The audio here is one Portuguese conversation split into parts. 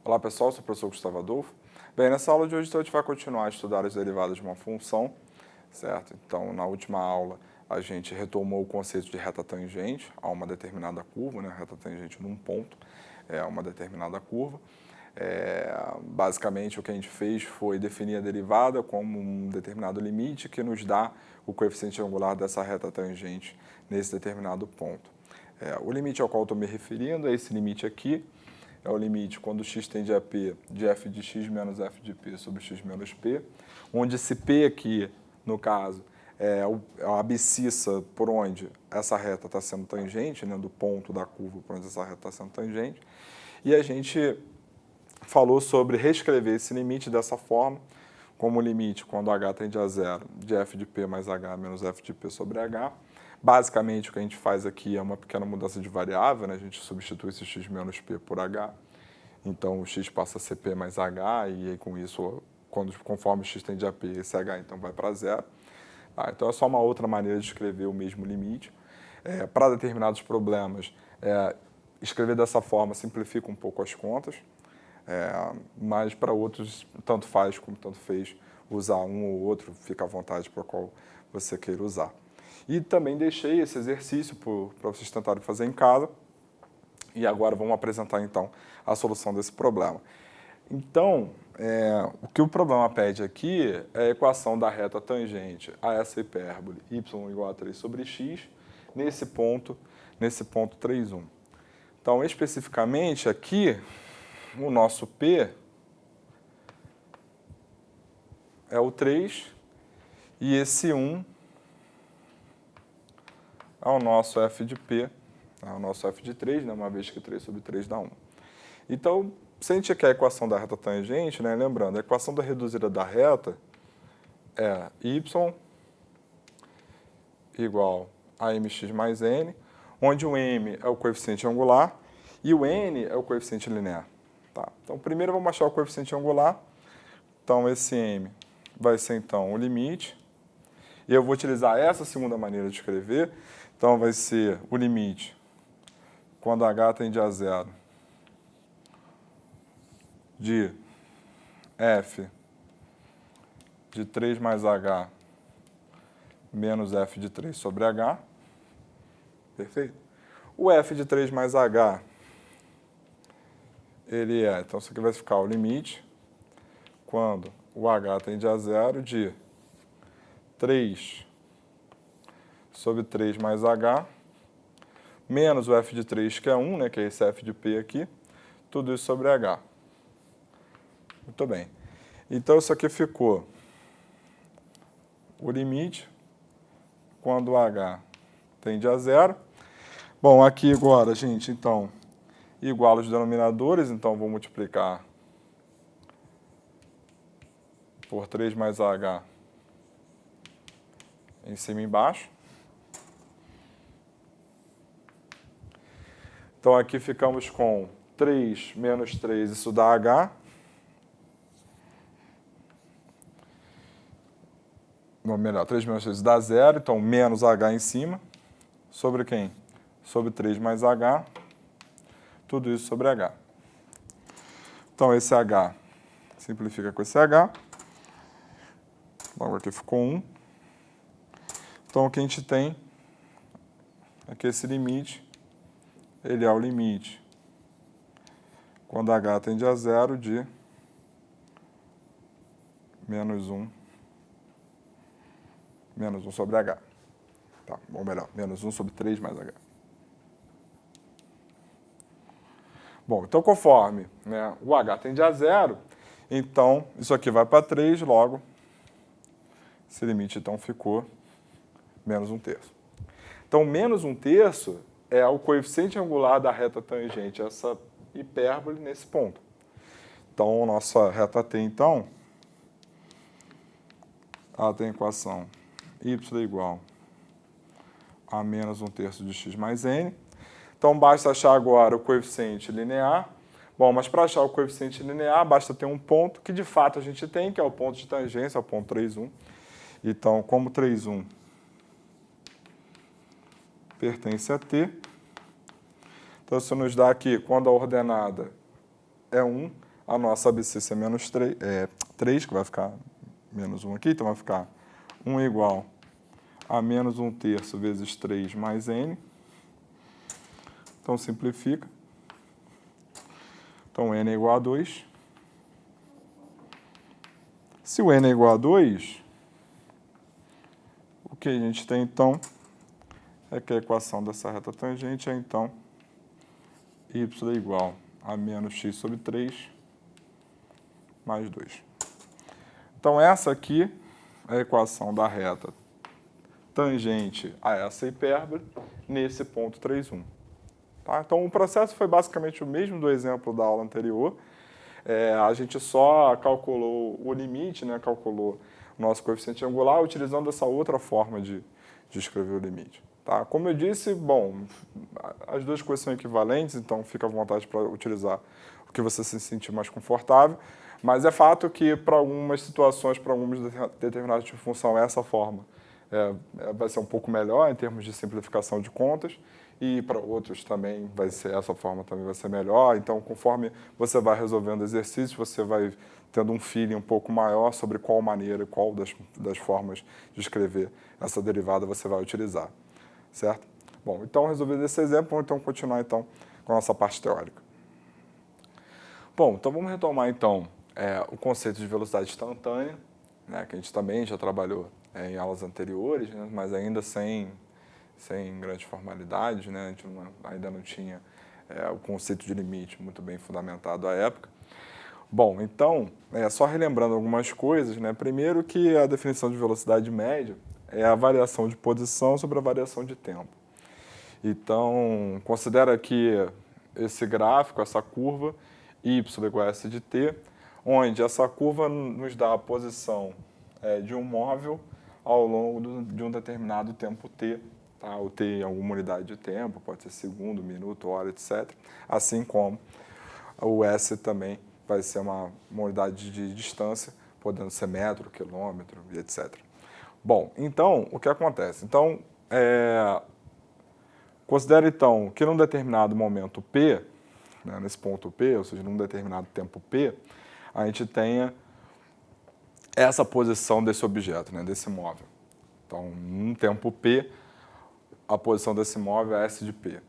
Olá pessoal, sou o professor Gustavo Adolfo. Bem, nessa aula de hoje a gente vai continuar a estudar as derivadas de uma função, certo? Então, na última aula a gente retomou o conceito de reta tangente a uma determinada curva, né? Reta tangente num ponto, uma determinada curva. Basicamente o que a gente fez foi definir a derivada como um determinado limite que nos dá o coeficiente angular dessa reta tangente nesse determinado ponto. O limite ao qual estou me referindo é esse limite aqui, é o limite quando x tende a p de f de x menos f de p sobre x menos p, onde esse p aqui, no caso, é a abscissa por onde essa reta está sendo tangente, né, do ponto da curva por onde essa reta está sendo tangente, e a gente falou sobre reescrever esse limite dessa forma, como limite quando h tende a zero de f de p mais h menos f de p sobre h. Basicamente, o que a gente faz aqui é uma pequena mudança de variável, né? A gente substitui esse x menos p por h. Então, o x passa a ser p mais h, e aí, com isso, conforme o x tende a p, esse h então vai para zero. Então, é só uma outra maneira de escrever o mesmo limite. Para determinados problemas, escrever dessa forma simplifica um pouco as contas, mas para outros, tanto faz como tanto fez usar um ou outro, fica à vontade para qual você queira usar. E também deixei esse exercício para vocês tentarem fazer em casa. E agora vamos apresentar, então, a solução desse problema. Então, o que o problema pede aqui é a equação da reta tangente a essa hipérbole y igual a 3 sobre x, nesse ponto 3, 1. Então, especificamente, aqui, o nosso P é o 3 e esse 1 é o nosso f de P, é o nosso f de 3, né, uma vez que 3 sobre 3 dá 1. Então, se a gente quer a equação da reta tangente, né, lembrando, a equação da reduzida da reta é y igual a mx mais n, onde o m é o coeficiente angular e o n é o coeficiente linear. Tá? Então, primeiro vamos achar o coeficiente angular. Então, esse m vai ser, então, o limite. E eu vou utilizar essa segunda maneira de escrever. Então, vai ser o limite quando h tende a zero de f de 3 mais h menos f de 3 sobre h. Perfeito? O f de 3 mais h, ele então isso aqui vai ficar o limite quando o h tende a zero de 3 sobre 3 mais h, menos o f de 3, que é 1, né, que é esse f de p aqui, tudo isso sobre h. Muito bem. Então, isso aqui ficou o limite quando o h tende a zero. Bom, aqui agora, gente, então, iguala os denominadores, então vou multiplicar por 3 mais h em cima e embaixo. Então, aqui ficamos com 3 menos 3, isso dá h. Ou melhor, 3 menos 3 dá 0, então menos h em cima. Sobre quem? Sobre 3 mais h. Tudo isso sobre h. Então, esse h simplifica com esse h. Logo aqui ficou 1. Então, o que a gente tem é que esse limite, ele é o limite quando h tende a zero de menos 1 sobre h. Tá, ou melhor, menos 1 sobre 3 mais h. Bom, então conforme, né, o h tende a zero, então isso aqui vai para 3, logo esse limite então ficou menos 1/3. Então, menos 1/3 é o coeficiente angular da reta tangente, essa hipérbole nesse ponto. Então, nossa reta T, então, ela tem a equação y igual a menos 1/3 de x mais n. Então, basta achar agora o coeficiente linear. Bom, mas para achar o coeficiente linear, basta ter um ponto que, de fato, a gente tem, que é o ponto de tangência, o ponto 3, 1. Então, como 3, 1 pertence a T, então isso nos dá aqui, quando a ordenada é 1, a nossa abscissa é menos 3, que vai ficar menos 1 aqui, então vai ficar 1 igual a menos 1/3 vezes 3 mais n. Então, simplifica. Então, n é igual a 2. Se o n é igual a 2, o que a gente tem, então, é que a equação dessa reta tangente é, então, y é igual a menos x sobre 3 mais 2. Então, essa aqui é a equação da reta tangente a essa hipérbole nesse ponto 3,1. Tá? Então, o processo foi basicamente o mesmo do exemplo da aula anterior. A gente só calculou o limite, né? Calculou o nosso coeficiente angular utilizando essa outra forma de escrever o limite. Tá? Como eu disse, bom, as duas coisas são equivalentes, então fica à vontade para utilizar o que você se sentir mais confortável, mas é fato que para algumas situações, para alguns determinados tipos de função, essa forma vai ser um pouco melhor em termos de simplificação de contas, e para outros também vai ser, essa forma também vai ser melhor. Então, conforme você vai resolvendo exercícios, você vai tendo um feeling um pouco maior sobre qual maneira, qual das formas de escrever essa derivada você vai utilizar, certo? Bom, então, resolvido esse exemplo, vamos então continuar então com a nossa parte teórica. Bom, então vamos retomar então o conceito de velocidade instantânea, né, que a gente também já trabalhou em aulas anteriores, né, mas ainda sem grandes formalidades, né? A gente ainda não tinha o conceito de limite muito bem fundamentado à época. Bom, então, só relembrando algumas coisas, né? Primeiro que a definição de velocidade média é a variação de posição sobre a variação de tempo. Então, considera aqui esse gráfico, essa curva, y igual a s de t, onde essa curva nos dá a posição de um móvel ao longo de um determinado tempo t. Tá? O t em alguma unidade de tempo, pode ser segundo, minuto, hora, etc. Assim como o s também vai ser uma unidade de distância, podendo ser metro, quilômetro, etc. Bom, então, o que acontece? Então, considera então que num determinado momento p, né, nesse ponto p, ou seja, num determinado tempo p, a gente tenha essa posição desse objeto, né, desse móvel. Então, num tempo p, a posição desse móvel é S de P.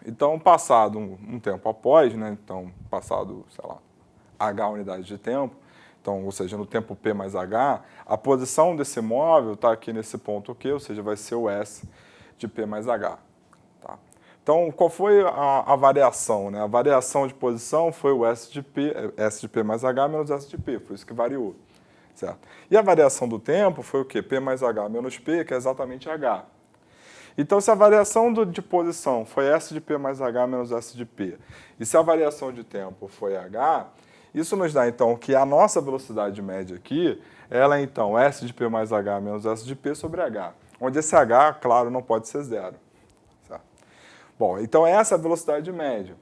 Então, passado um tempo após, né, então, passado, sei lá, H unidades de tempo, então, ou seja, no tempo P mais H, a posição desse móvel está aqui nesse ponto Q, ou seja, vai ser o S de P mais H. Tá? Então, qual foi a variação? Né? A variação de posição foi o S de P mais H menos S de P, por isso que variou. Certo? E a variação do tempo foi o quê? P mais H menos P, que é exatamente H. Então, se a variação de posição foi S de P mais H menos S de P, e se a variação de tempo foi H, isso nos dá, então, que a nossa velocidade média aqui, ela é, então, S de P mais H menos S de P sobre H, onde esse H, claro, não pode ser zero. Certo? Bom, então essa é a velocidade média.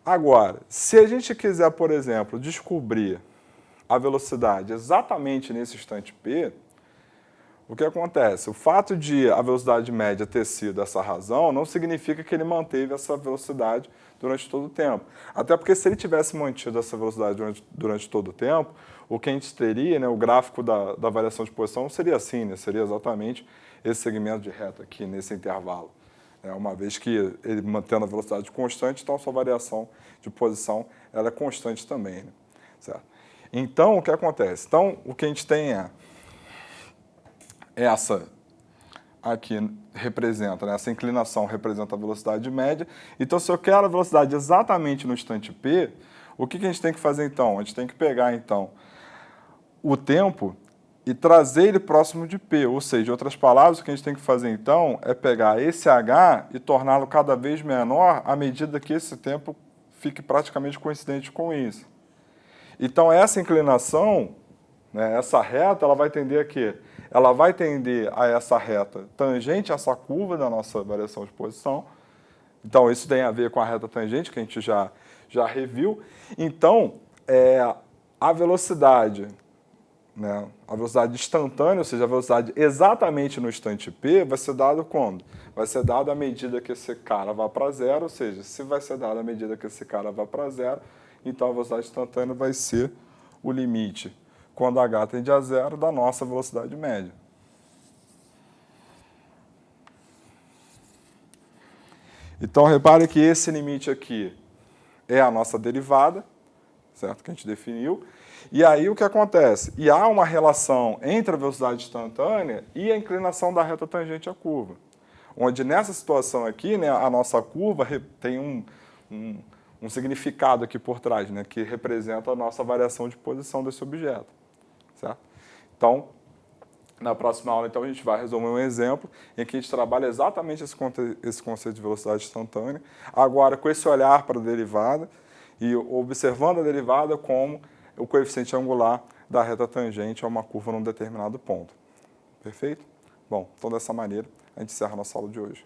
Agora, se a gente quiser, por exemplo, descobrir a velocidade exatamente nesse instante P, o que acontece? O fato de a velocidade média ter sido essa razão não significa que ele manteve essa velocidade durante todo o tempo. Até porque se ele tivesse mantido essa velocidade durante todo o tempo, o que a gente teria, né, o gráfico da variação de posição seria assim, né, seria exatamente esse segmento de reta aqui nesse intervalo. Uma vez que ele mantendo a velocidade constante, então a sua variação de posição ela é constante também. Né? Certo? Então, o que acontece? Então, o que a gente tem essa aqui representa, né? Essa inclinação representa a velocidade média. Então, se eu quero a velocidade exatamente no instante P, o que a gente tem que fazer então? A gente tem que pegar então o tempo e trazer ele próximo de P. Ou seja, em outras palavras, o que a gente tem que fazer então é pegar esse H e torná-lo cada vez menor à medida que esse tempo fique praticamente coincidente com isso. Então, essa inclinação, né, essa reta, ela vai tender a quê? Ela vai tender a essa reta tangente a essa curva da nossa variação de posição. Então, isso tem a ver com a reta tangente, que a gente já reviu. Então, a velocidade né, a velocidade instantânea, ou seja, a velocidade exatamente no instante P, vai ser dado quando? Vai ser dado à medida que esse cara vá para zero, ou seja, se vai ser dado à medida que esse cara vá para zero, então a velocidade instantânea vai ser o limite, quando h tende a zero, da nossa velocidade média. Então, repare que esse limite aqui é a nossa derivada, certo? Que a gente definiu. E aí o que acontece? E há uma relação entre a velocidade instantânea e a inclinação da reta tangente à curva. Onde nessa situação aqui, né, a nossa curva tem um significado aqui por trás, né, que representa a nossa variação de posição desse objeto. Certo? Então, na próxima aula, então, a gente vai resolver um exemplo em que a gente trabalha exatamente esse conceito de velocidade instantânea, agora com esse olhar para a derivada e observando a derivada como o coeficiente angular da reta tangente a uma curva num determinado ponto. Perfeito? Bom, então dessa maneira a gente encerra a nossa aula de hoje.